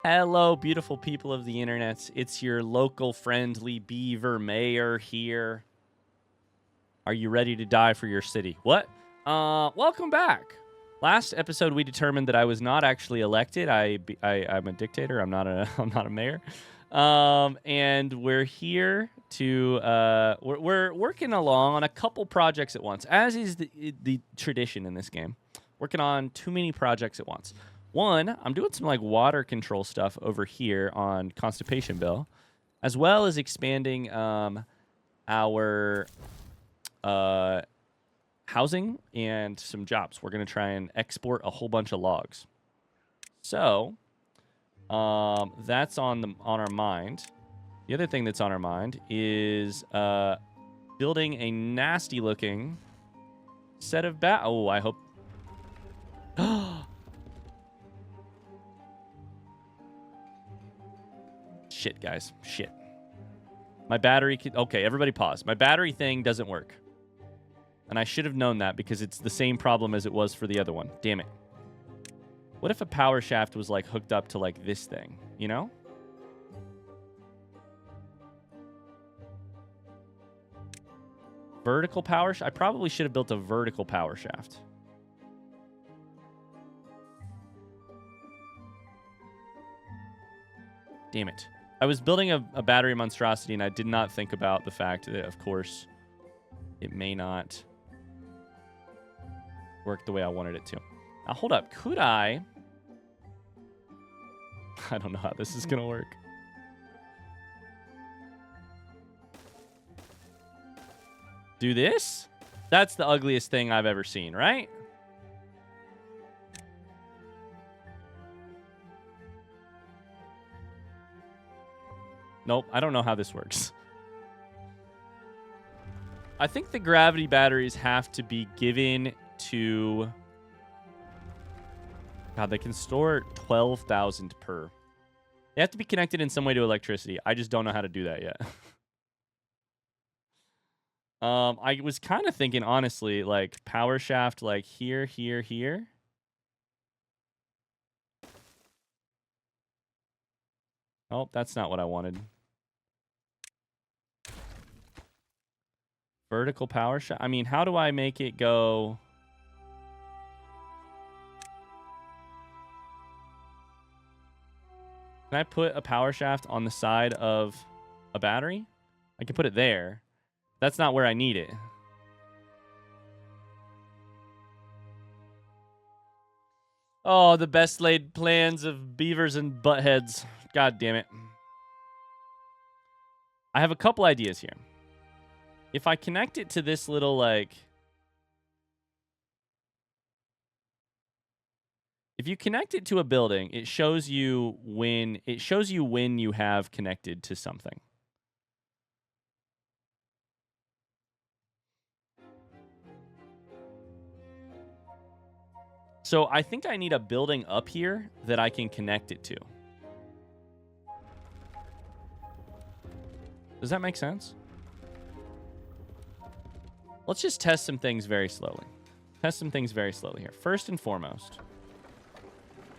Hello, beautiful people of the internet. It's your local friendly beaver mayor here. Are you ready to die for your city? What? Welcome back. Last episode, we determined that I was not actually elected. I'm a dictator. I'm not a mayor. And we're here to we're working along on a couple projects at once, as is the tradition in this game. Working on too many projects at once. One, I'm doing some like water control stuff over here on Constipation Bill, as well as expanding our housing and some jobs. We're going to try and export a whole bunch of logs. So that's on our mind. The other thing that's on our mind is building a nasty looking set of Oh, I hope. Shit, guys. Shit. My battery... Okay, everybody pause. My battery thing doesn't work. And I should have known that because it's the same problem as it was for the other one. Damn it. What if a power shaft was, like, hooked up to, like, this thing? You know? Vertical power shaft? I probably should have built a vertical power shaft. Damn it. I was building a battery monstrosity, and I did not think about the fact that, of course, it may not work the way I wanted it to. Now, hold up. Could I... I don't know how this is going to work. Do this? That's the ugliest thing I've ever seen, right? Nope, I don't know how this works. I think the gravity batteries have to be given to... God, they can store 12,000 per. They have to be connected in some way to electricity. I just don't know how to do that yet. I was kind of thinking, honestly, like power shaft, like here, here, here. Oh, that's not what I wanted. Vertical power shaft. I mean, how do I make it go? Can I put a power shaft on the side of a battery? I can put it there. That's not where I need it. Oh, the best laid plans of beavers and buttheads. God damn it. I have a couple ideas here. If I connect it to this little, like... If you connect it to a building, it shows you when you have connected to something. So I think I need a building up here that I can connect it to. Does that make sense? Let's just test some things very slowly. Here. First and foremost,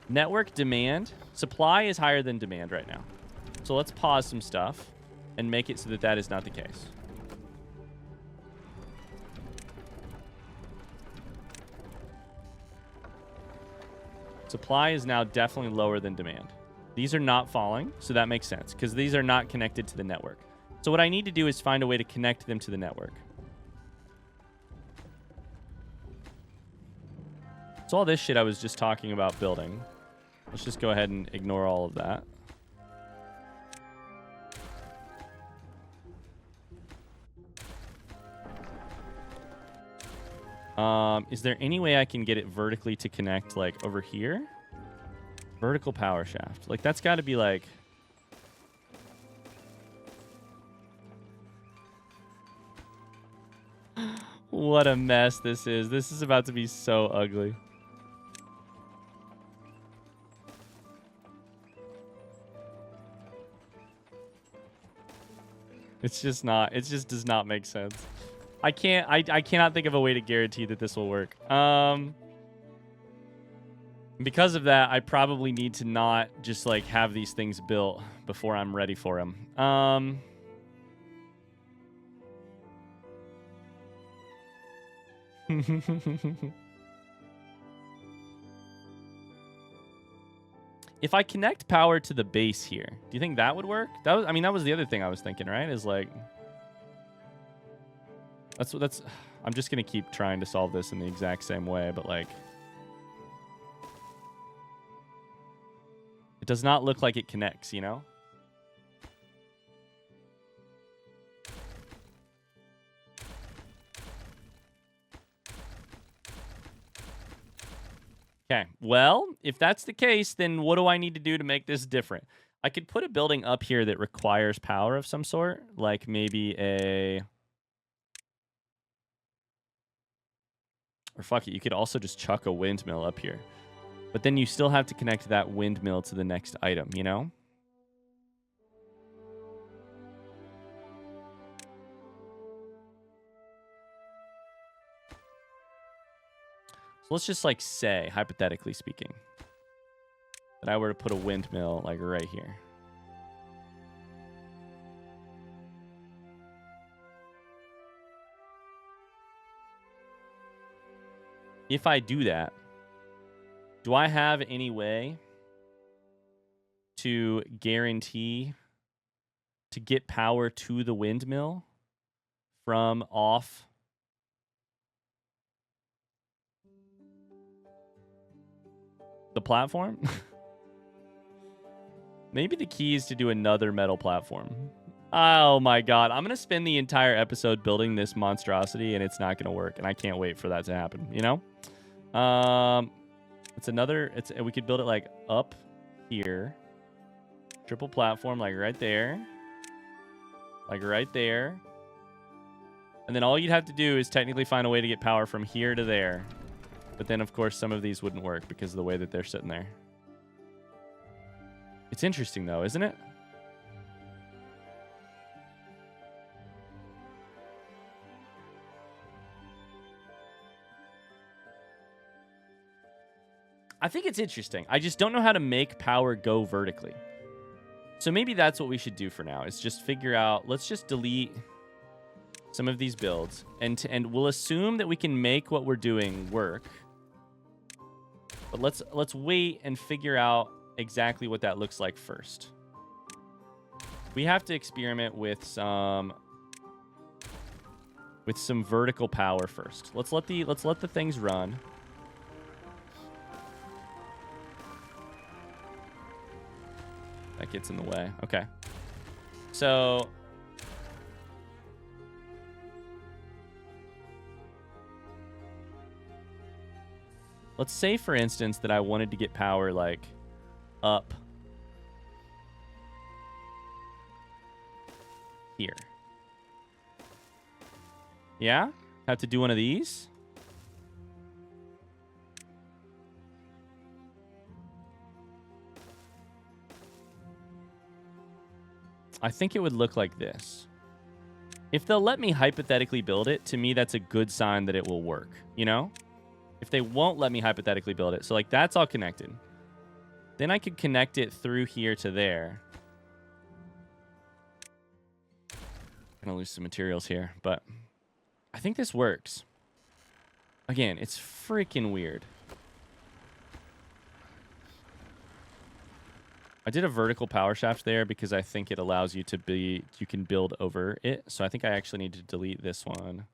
network demand. Supply is higher than demand right now. So let's pause some stuff and make it so that that is not the case. Supply is now definitely lower than demand. These are not falling, so that makes sense because these are not connected to the network. So what I need to do is find a way to connect them to the network. So all this shit I was just talking about building. Let's just go ahead and ignore all of that. Is there any way I can get it vertically to connect, like, over here? Vertical power shaft. Like, that's got to be, like... What a mess this is. This is about to be so ugly. It's just not. It just does not make sense. I cannot think of a way to guarantee that this will work. Because of that, I probably need to not just like have these things built before I'm ready for them. If I connect power to the base here, do you think that would work? That was, I mean, that was the other thing I was thinking, right? Is like, that's, I'm just going to keep trying to solve this in the exact same way, but like, it does not look like it connects, you know? Okay, well, if that's the case, then what do I need to do to make this different? I could put a building up here that requires power of some sort, like maybe a... Or fuck it, you could also just chuck a windmill up here. But then you still have to connect that windmill to the next item, you know? So let's just like say, hypothetically speaking, that I were to put a windmill like right here. If I do that, do I have any way to guarantee to get power to the windmill from off the platform? Maybe the key is to do another metal platform. Oh my god, I'm going to spend the entire episode building this monstrosity and it's not going to work, and I can't wait for that to happen, you know? We could build it like up here. Triple platform like right there. Like right there. And then all you'd have to do is technically find a way to get power from here to there. But then, of course, some of these wouldn't work because of the way that they're sitting there. It's interesting, though, isn't it? I think it's interesting. I just don't know how to make power go vertically. So maybe that's what we should do for now, is just figure out... Let's just delete some of these builds. And we'll assume that we can make what we're doing work. But let's wait and figure out exactly what that looks like first. We have to experiment with some vertical power first. Let's let the things run. That gets in the way. Okay. So let's say, for instance, that I wanted to get power like up here. Yeah? Have to do one of these. I think it would look like this. If they'll let me hypothetically build it, to me, that's a good sign that it will work, you know? If they won't let me hypothetically build it, so like that's all connected. Then I could connect it through here to there. I'm gonna lose some materials here, but I think this works. Again, it's freaking weird. I did a vertical power shaft there because I think it allows you you can build over it. So I think I actually need to delete this one.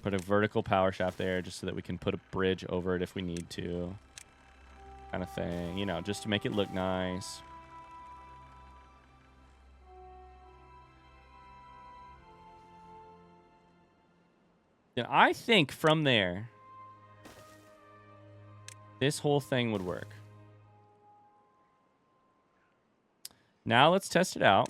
Put a vertical power shaft there just so that we can put a bridge over it if we need to. Kind of thing, you know, just to make it look nice. And I think from there, this whole thing would work. Now let's test it out.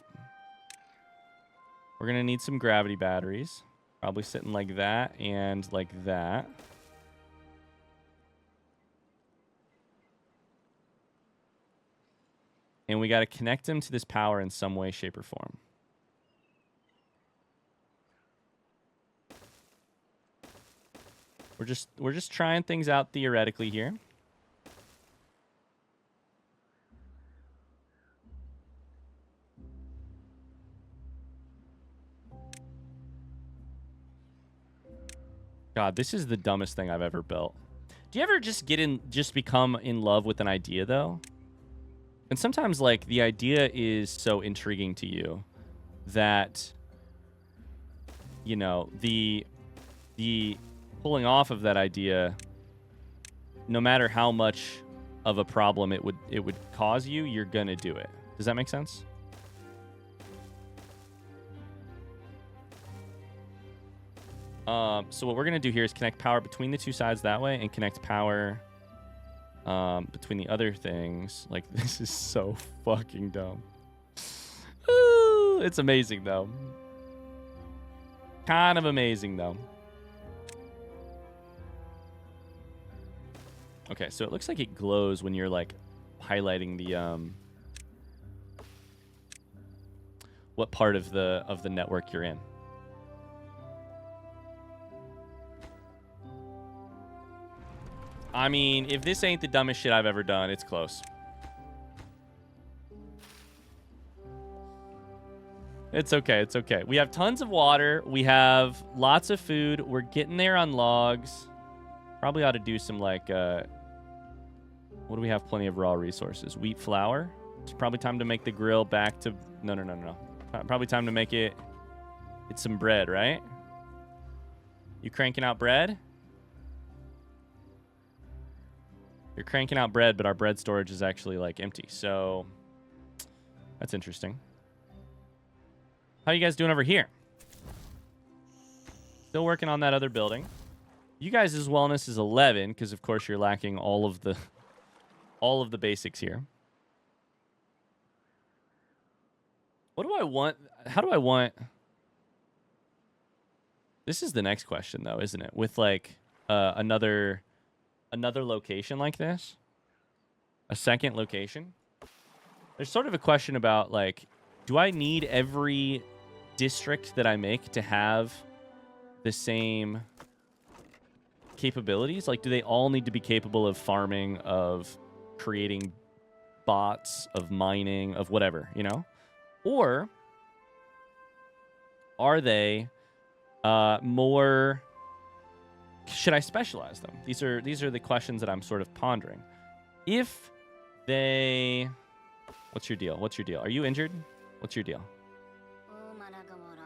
We're going to need some gravity batteries. Probably sitting like that and like that. And we got to connect them to this power in some way, shape, or form. We're just trying things out theoretically here. God, this is the dumbest thing I've ever built. Do you ever just become in love with an idea, though? And sometimes, like, the idea is so intriguing to you that, you know, the pulling off of that idea, no matter how much of a problem it would cause you, you're gonna do it. Does that make sense? So what we're gonna do here is connect power between the two sides that way, and connect power between the other things. Like, this is so fucking dumb. It's amazing though. Kind of amazing though. Okay, so it looks like it glows when you're like highlighting the what part of the network you're in. I mean, if this ain't the dumbest shit I've ever done, it's close. It's okay. It's okay. We have tons of water. We have lots of food. We're getting there on logs. Probably ought to do some, like, what do we have? Plenty of raw resources. Wheat flour. It's probably time to make the grill back to... No. Probably time to make it... It's some bread, right? You cranking out bread? You're cranking out bread, but our bread storage is actually, like, empty. So, that's interesting. How you guys doing over here? Still working on that other building. You guys' wellness is 11, because, of course, you're lacking all of the basics here. What do I want? How do I want... This is the next question, though, isn't it? With, like, another location like this, a second location, there's sort of a question about, like, do I need every district that I make to have the same capabilities? Like, do they all need to be capable of farming, of creating bots, of mining, of whatever, you know? Or are they more... Should I specialize them? These are the questions that I'm sort of pondering. If they... What's your deal? What's your deal? Are you injured? What's your deal?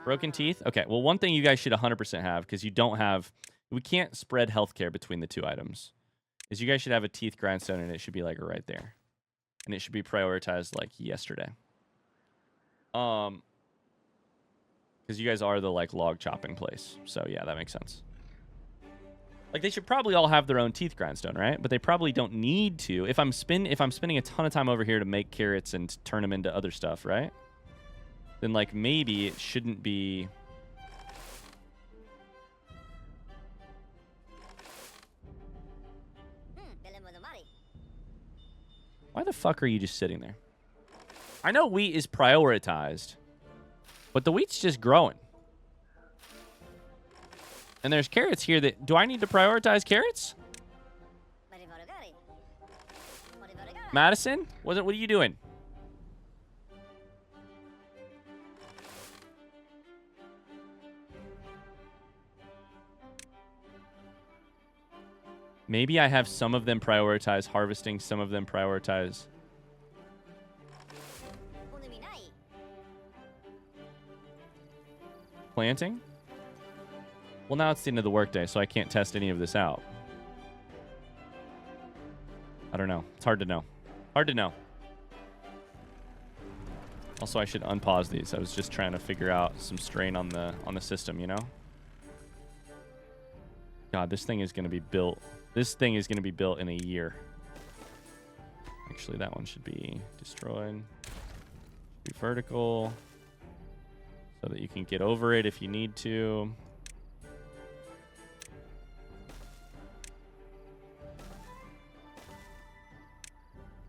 Broken teeth? Okay, well, one thing you guys should 100% have, because you don't have... We can't spread healthcare between the two items, is you guys should have a teeth grindstone, and it should be, like, right there. And it should be prioritized, like, yesterday. Because you guys are the, like, log chopping place. So, yeah, that makes sense. Like, they should probably all have their own teeth grindstone, right? But they probably don't need to. If I'm spending a ton of time over here to make carrots and turn them into other stuff, right? Then, like, maybe it shouldn't be... Why the fuck are you just sitting there? I know wheat is prioritized, but the wheat's just growing. And there's carrots here that... Do I need to prioritize carrots? Madison? What are you doing? Maybe I have some of them prioritize harvesting, some of them prioritize... planting? Well, now it's the end of the workday, so I can't test any of this out. I don't know. It's hard to know. Hard to know. Also, I should unpause these. I was just trying to figure out some strain on the system, you know? God, this thing is going to be built. This thing is going to be built in a year. Actually, that one should be destroyed. Be vertical. So that you can get over it if you need to.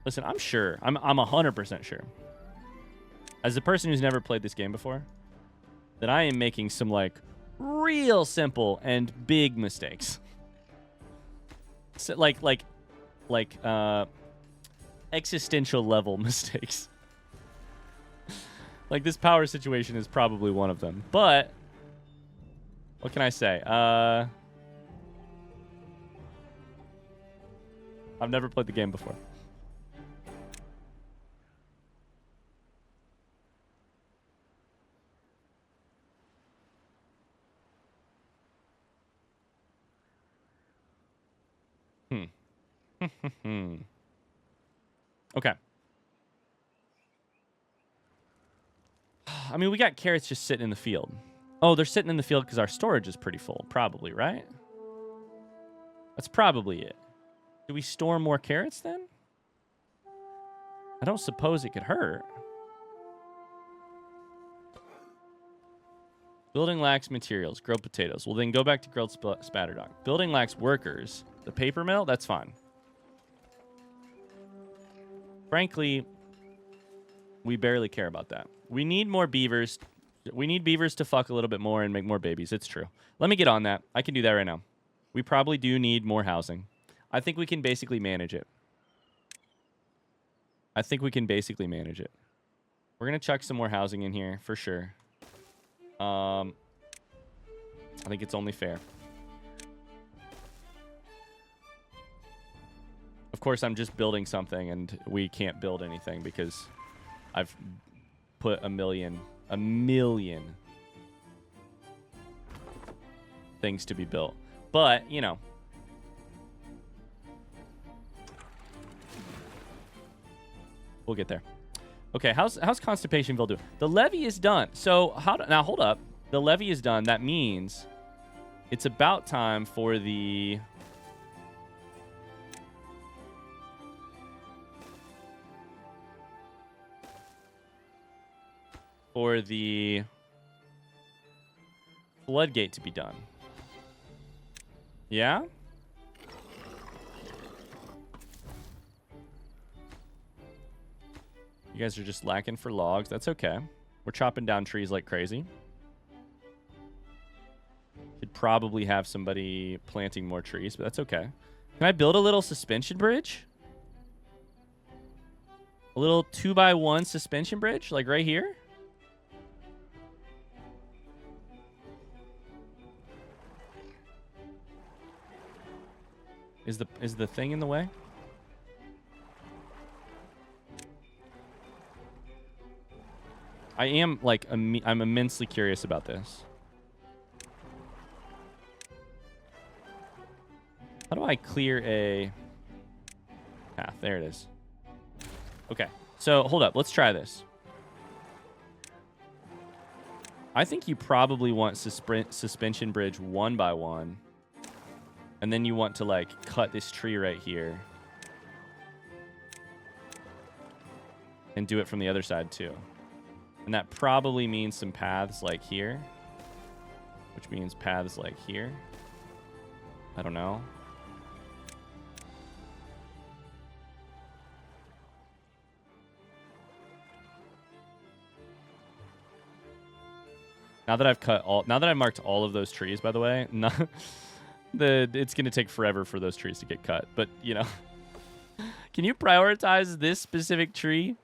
Listen, I'm sure. I'm 100% sure. As a person who's never played this game before, that I am making some, like, real simple and big mistakes. So, like existential level mistakes. Like, this power situation is probably one of them. But what can I say? I've never played the game before. Okay. I mean, we got carrots just sitting in the field. Oh, they're sitting in the field because our storage is pretty full. Probably, right? That's probably it. Do we store more carrots then? I don't suppose it could hurt. Building lacks materials. Grilled potatoes. Well, then go back to grilled spatter dog. Building lacks workers. The paper mill? That's fine. Frankly, we barely care about that. We need more beavers. We need beavers to fuck a little bit more and make more babies. It's true. Let me get on that. I can do that right now. We probably do need more housing. I think we can basically manage it. I We're going to chuck some more housing in here for sure. I think it's only fair. Of course, I'm just building something and we can't build anything because I've put a million things to be built. But, you know. We'll get there. Okay, how's Constipationville doing? The levee is done. So, now hold up. The levee is done. That means it's about time for the... floodgate to be done. Yeah? You guys are just lacking for logs. That's okay. We're chopping down trees like crazy. Should probably have somebody planting more trees, but that's okay. Can I build a little suspension bridge? A little 2x1 suspension bridge, like right here? Is the thing in the way? I am, like, I'm immensely curious about this. How do I clear a path? There it is. Okay, so hold up. Let's try this. I think you probably want suspension bridge 1x1. And then you want to, like, cut this tree right here. And do it from the other side, too. And that probably means some paths like here. Which means paths like here. I don't know. Now that I've marked all of those trees, by the way, it's going to take forever for those trees to get cut. But, you know, can you prioritize this specific tree?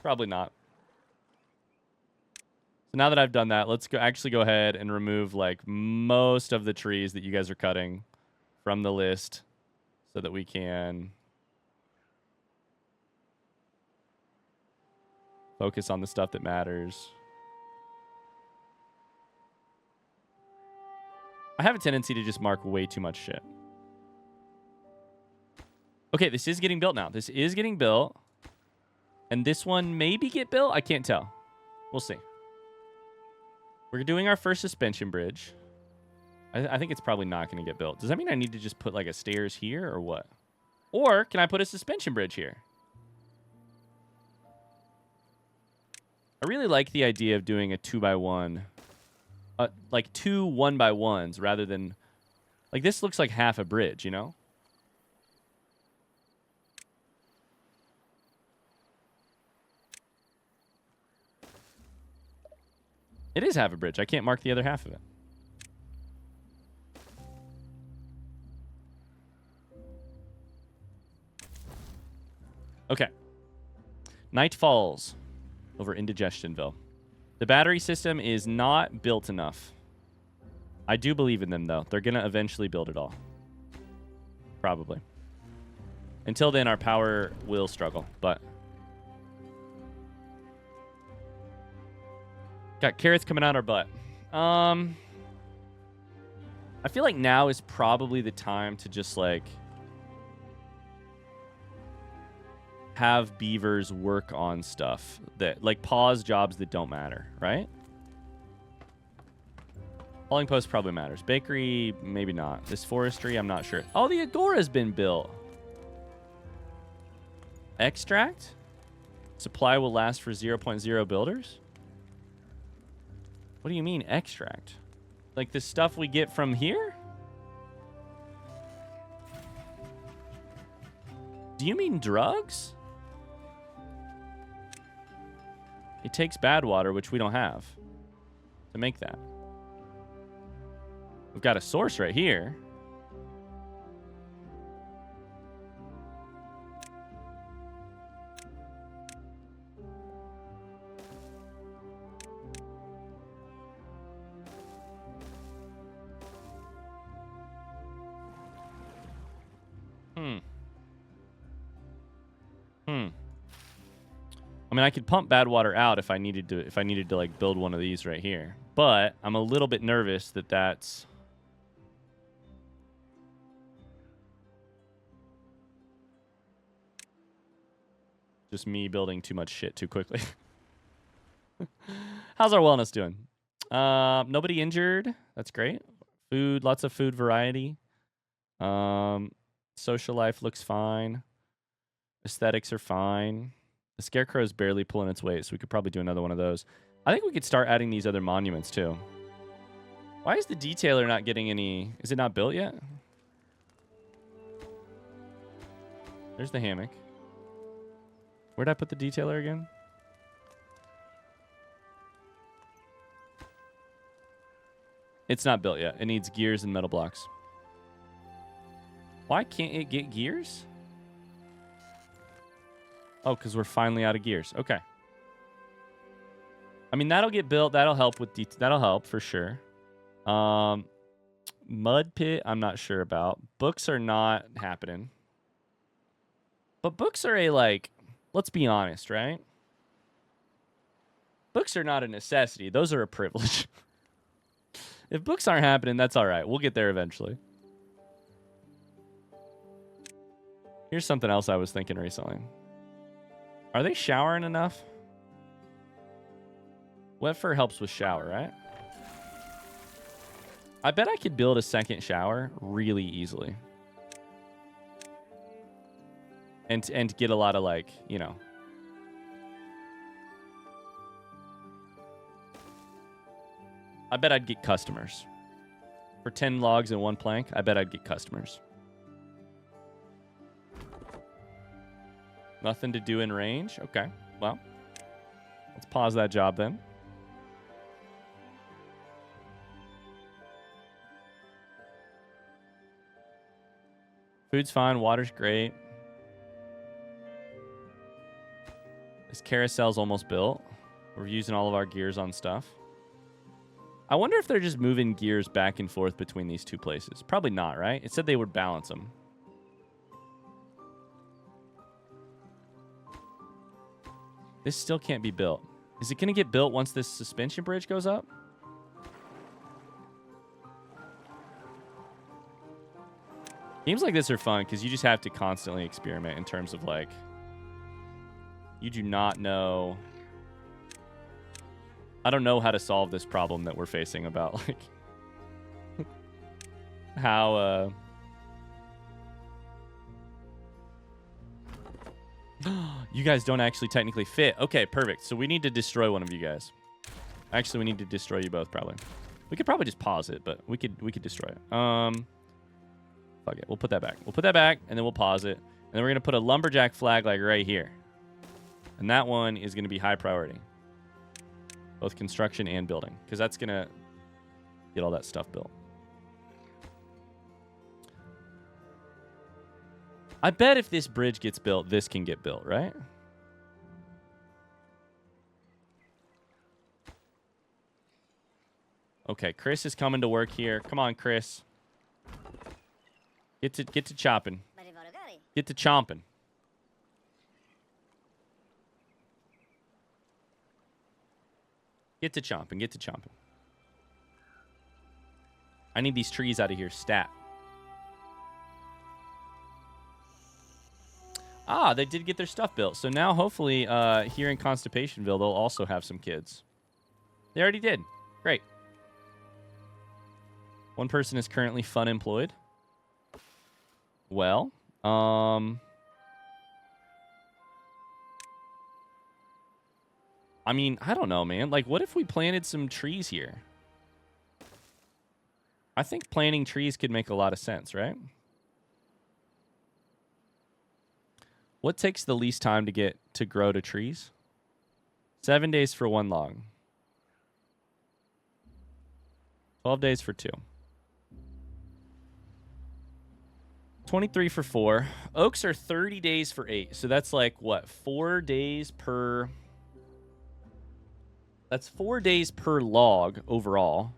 Probably not. So now that I've done that, let's actually go ahead and remove, like, most of the trees that you guys are cutting from the list so that we can focus on the stuff that matters. I have a tendency to just mark way too much shit. Okay, this is getting built now. This is getting built. And this one maybe get built? I can't tell. We'll see. We're doing our first suspension bridge. I think it's probably not going to get built. Does that mean I need to just put like a stairs here or what? Or can I put a suspension bridge here? I really like the idea of doing a 2x1. Like 2 1x1s rather than... Like this looks like half a bridge, you know? It is half a bridge. I can't mark the other half of it. Okay. Night falls over Indigestionville. The battery system is not built enough. I do believe in them, though. They're going to eventually build it all. Probably. Until then, our power will struggle, but... Got carrots coming out our butt. I feel like now is probably the time to just, like... have beavers work on stuff that... Like, pause jobs that don't matter, right? Hauling post probably matters. Bakery, maybe not. This forestry, I'm not sure. Oh, the agora's been built. Extract? Supply will last for 0.0 builders? What do you mean, extract? Like the stuff we get from here? Do you mean drugs? It takes bad water, which we don't have, to make that. We've got a source right here. I mean, I could pump bad water out if I needed to like build one of these right here. But I'm a little bit nervous that that's just me building too much shit too quickly. How's our wellness doing? Nobody injured. That's great. Food, lots of food variety. Social life looks fine. Aesthetics are fine. The scarecrow is barely pulling its weight, so we could probably do another one of those. I think we could start adding these other monuments, too. Why is the detailer not getting any... Is it not built yet? There's the hammock. Where'd I put the detailer again? It's not built yet. It needs gears and metal blocks. Why can't it get gears? Oh, because we're finally out of gears. Okay. I mean, that'll get built. That'll help with that'll help for sure. Mud pit, I'm not sure about. Books are not happening. But books are a, like, let's be honest, right? Books are not a necessity. Those are a privilege. If books aren't happening, that's all right. We'll get there eventually. Here's something else I was thinking recently. Are they showering enough? Wet fur helps with shower, right? I bet I could build a second shower really easily. And get a lot of, like, you know. I bet I'd get customers. For 10 logs and 1 plank, I bet I'd get customers. Nothing to do in range? Okay, well. Let's pause that job then. Food's fine, water's great. This carousel's almost built. We're using all of our gears on stuff. I wonder if they're just moving gears back and forth between these two places. Probably not, right? It said they would balance them. This still can't be built. Is it going to get built once this suspension bridge goes up? Games like this are fun because you just have to constantly experiment in terms of, like, you do not know. I don't know how to solve this problem that we're facing about, like, how, you guys don't actually technically fit. Okay, perfect. So we need to destroy one of you guys. Actually, we need to destroy you both, probably. We could probably just pause it, but we could destroy it. Fuck it. We'll put that back. We'll put that back, and then we'll pause it. And then we're going to put a lumberjack flag, like, right here. And that one is going to be high priority. Both construction and building. Because that's going to get all that stuff built. I bet if this bridge gets built, this can get built, right? Okay, Chris is coming to work here. Come on, Chris. Get to chopping. Get to chomping. Get to chomping. Get to chomping. I need these trees out of here. Stat. Ah, they did get their stuff built. So now, hopefully, here in Constipationville, they'll also have some kids. They already did. Great. One person is currently fun employed. Well, I mean, I don't know, man. Like, what if we planted some trees here? I think planting trees could make a lot of sense, right? What takes the least time to grow to trees? 7 days for 1 log. 12 days for 2. 23 for 4. Oaks are 30 days for 8. So that's like, what, 4 days per... That's 4 days per log overall.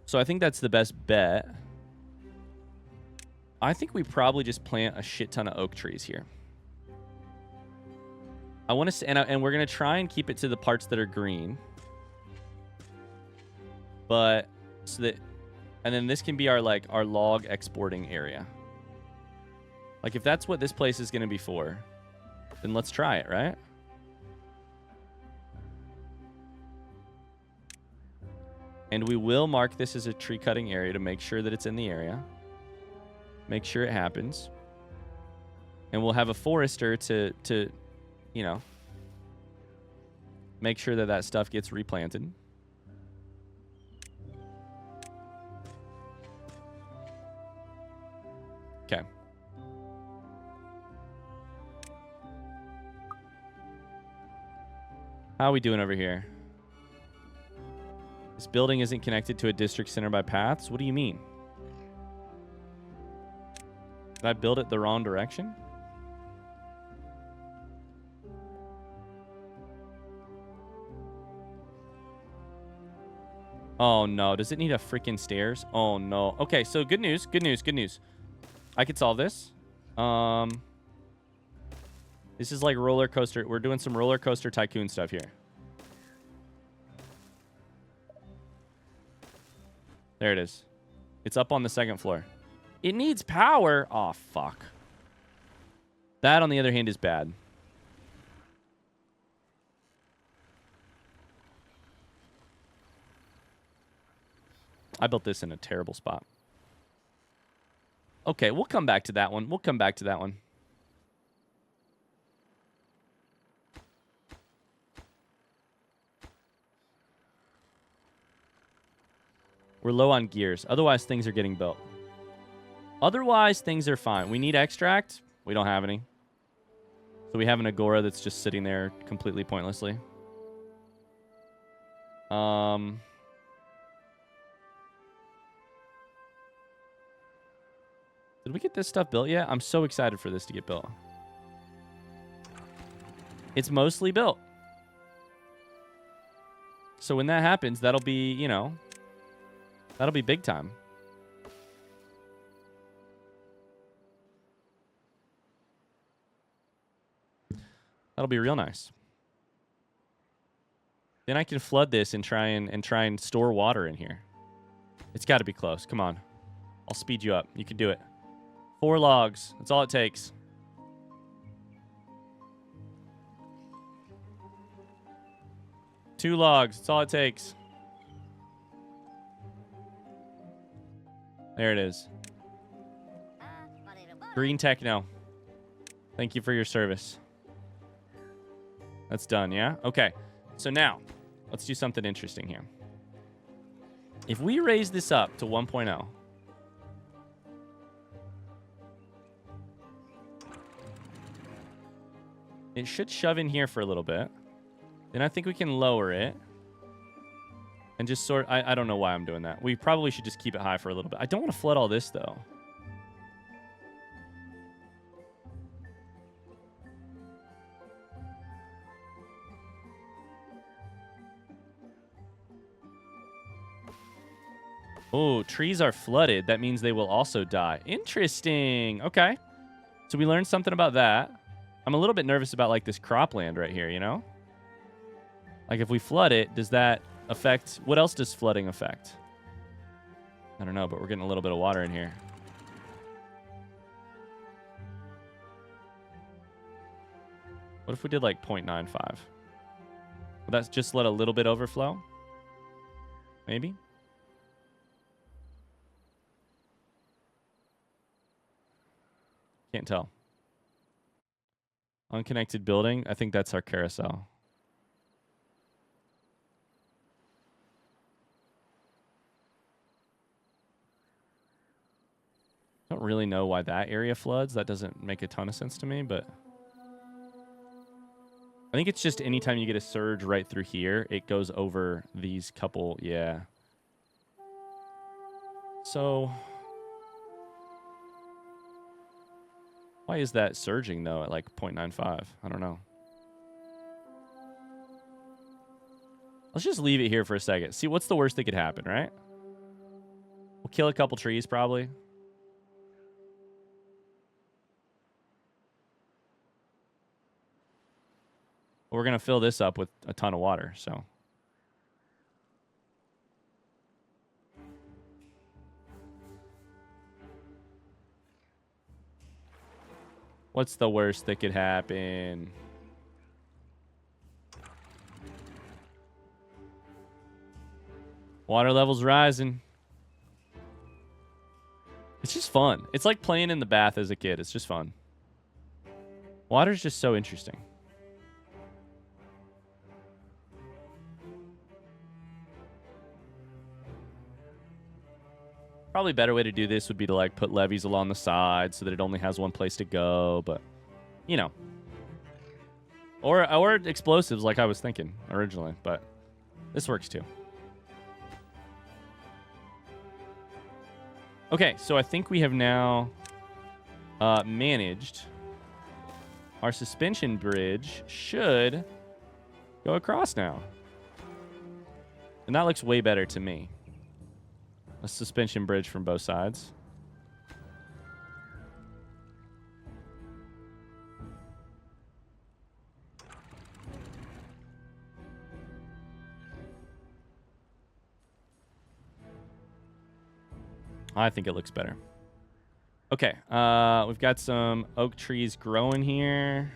So I think that's the best bet. I think we probably just plant a shit ton of oak trees here. I want to, and we're gonna try and keep it to the parts that are green. But so that, and then this can be our log exporting area. Like if that's what this place is gonna be for, then let's try it, right? And we will mark this as a tree cutting area to make sure that it's in the area. Make sure it happens. And we'll have a forester to you know, make sure that that stuff gets replanted. Okay. How are we doing over here? This building isn't connected to a district center by paths? What do you mean? Did I build it the wrong direction? Oh, no. Does it need a freaking stairs? Oh, no. Okay, so good news. Good news. Good news. I could solve this. This is like roller coaster. We're doing some roller coaster tycoon stuff here. There it is. It's up on the 2nd floor. It needs power. Oh, fuck. That, on the other hand, is bad. I built this in a terrible spot. Okay, we'll come back to that one. We'll come back to that one. We're low on gears. Otherwise, things are getting built. Otherwise, things are fine. We need extract. We don't have any. So we have an agora that's just sitting there completely pointlessly. Did we get this stuff built yet? I'm so excited for this to get built. It's mostly built. So when that happens, that'll be, you know, that'll be big time. That'll be real nice. Then I can flood this and try and store water in here. It's got to be close. Come on. I'll speed you up. You can do it. 4 logs. That's all it takes. Two logs. That's all it takes. There it is. Green Techno. Thank you for your service. That's done, yeah? Okay. So now, let's do something interesting here. If we raise this up to 1.0, it should shove in here for a little bit. Then I think we can lower it. And just sort... I don't know why I'm doing that. We probably should just keep it high for a little bit. I don't want to flood all this, though. Oh, trees are flooded. That means they will also die. Interesting. Okay. So we learned something about that. I'm a little bit nervous about like this cropland right here, you know? Like if we flood it, does that affect... What else does flooding affect? I don't know, but we're getting a little bit of water in here. What if we did like 0.95? Would that just let a little bit overflow? Maybe? Can't tell. Unconnected building. I think that's our carousel. Don't really know why that area floods. That doesn't make a ton of sense to me, but I think it's just anytime you get a surge right through here, it goes over these couple, yeah. So why is that surging though at like 0.95? I don't know. Let's just leave it here for a second. See what's the worst that could happen, right? We'll kill a couple trees probably. We're going to fill this up with a ton of water, so. What's the worst that could happen? Water level's rising. It's just fun. It's like playing in the bath as a kid. It's just fun. Water's just so interesting. Probably a better way to do this would be to like put levees along the side so that it only has one place to go, but you know. Or explosives like I was thinking originally, but this works too. Okay, so I think we have now managed. Our suspension bridge should go across now. And that looks way better to me. A suspension bridge from both sides. I think it looks better. Okay, we've got some oak trees growing here.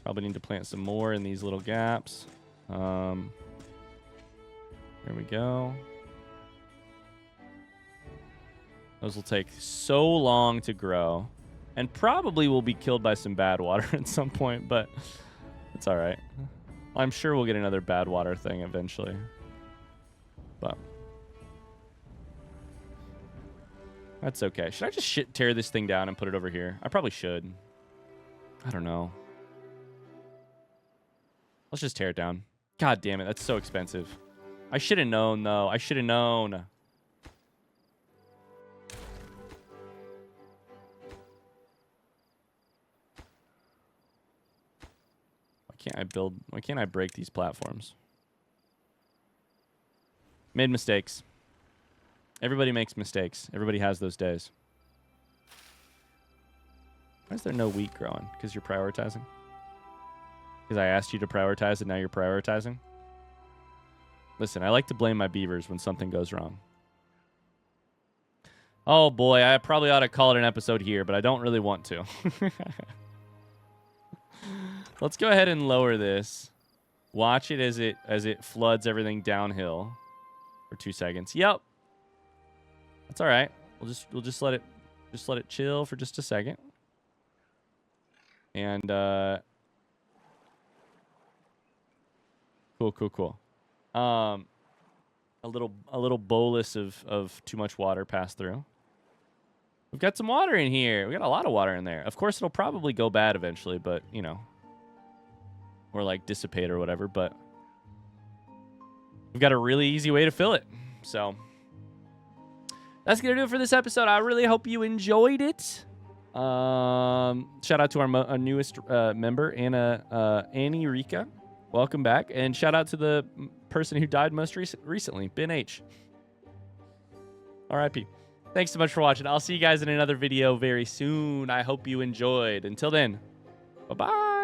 Probably need to plant some more in these little gaps. There we go. Those will take so long to grow and probably will be killed by some bad water at some point, but it's all right. I'm sure we'll get another bad water thing eventually. But that's okay. Should I just tear this thing down and put it over here? I probably should. I don't know. Let's just tear it down. God damn it. That's so expensive. I should have known, though. I should have known. Why can't I break these platforms? Made mistakes. Everybody makes mistakes. Everybody has those days. Why is there no wheat growing? Because you're prioritizing? Because I asked you to prioritize and now you're prioritizing? Listen, I like to blame my beavers when something goes wrong. Oh boy, I probably ought to call it an episode here, but I don't really want to. Let's go ahead and lower this. Watch it as it floods everything downhill for 2 seconds. Yep. That's all right. We'll just let it chill for just a second. And cool. A little bolus of too much water passed through. We've got some water in here. We got a lot of water in there. Of course, it'll probably go bad eventually, but you know. Or like dissipate or whatever, but we've got a really easy way to fill it. So that's going to do it for this episode. I really hope you enjoyed it. Shout out to our newest member, Annie Rika. Welcome back. And shout out to the person who died most recently, Ben H. R.I.P. Thanks so much for watching. I'll see you guys in another video very soon. I hope you enjoyed. Until then, bye-bye.